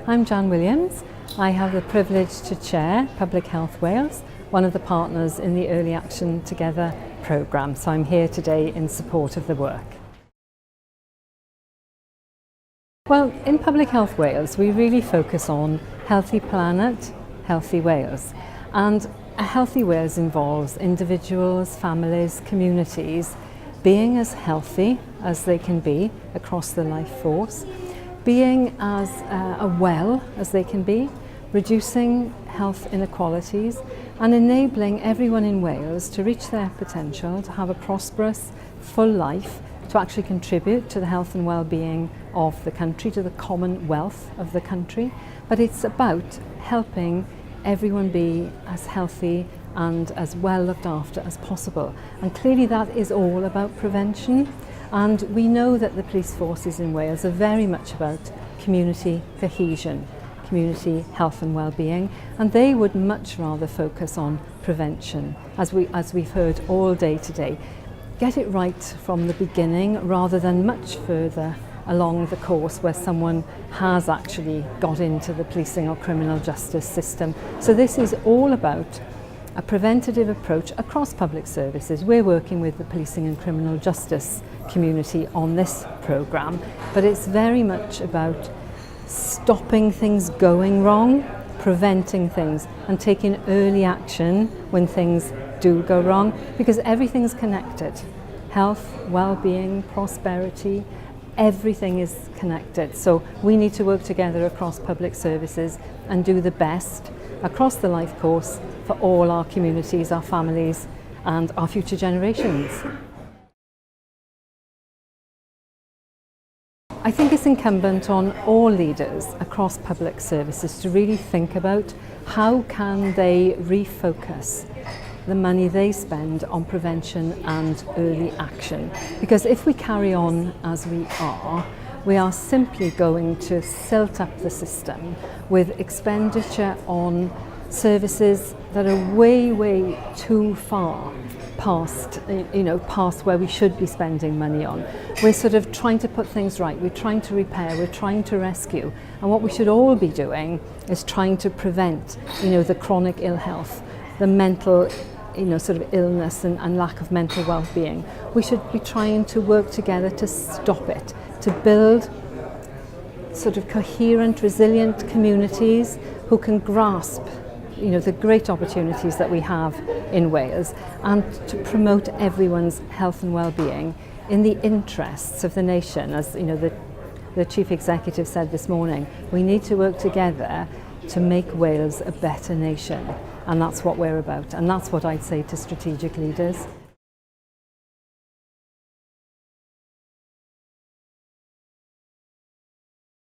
I'm Jan Williams. I have the privilege to chair Public Health Wales, one of the partners in the Early Action Together programme, so I'm here today in support of the work. Well, in Public Health Wales we really focus on Healthy Planet, Healthy Wales, and a healthy Wales involves individuals, families, communities being as healthy as they can be across the life force, being as well as they can be, reducing health inequalities and enabling everyone in Wales to reach their potential, to have a prosperous, full life, to actually contribute to the health and well-being of the country, to the commonwealth of the country. But it's about helping everyone be as healthy and as well looked after as possible. And clearly that is all about prevention. And we know that the police forces in Wales are very much about community cohesion, community health and well-being, and they would much rather focus on prevention, as we've heard all day today. Get it right from the beginning rather than much further along the course where someone has actually got into the policing or criminal justice system. So this is all about a preventative approach across public services. We're working with the policing and criminal justice community on this programme, but it's very much about stopping things going wrong, preventing things and taking early action when things do go wrong, because everything's connected. Health, well-being, prosperity, everything is connected. So we need to work together across public services and do the best across the life course for all our communities, our families and our future generations. I think it's incumbent on all leaders across public services to really think about how can they refocus the money they spend on prevention and early action. Because if we carry on as we are simply going to silt up the system with expenditure on services that are way too far past where we should be spending money on. We're sort of trying to put things right, we're trying to repair, we're trying to rescue, and what we should all be doing is trying to prevent the chronic ill health, the mental sort of illness and lack of mental well-being. We should be trying to work together to stop it, to build sort of coherent, resilient communities who can grasp the great opportunities that we have in Wales, and to promote everyone's health and well-being in the interests of the nation. As the Chief Executive said this morning, we need to work together to make Wales a better nation, and that's what we're about, and that's what I'd say to strategic leaders.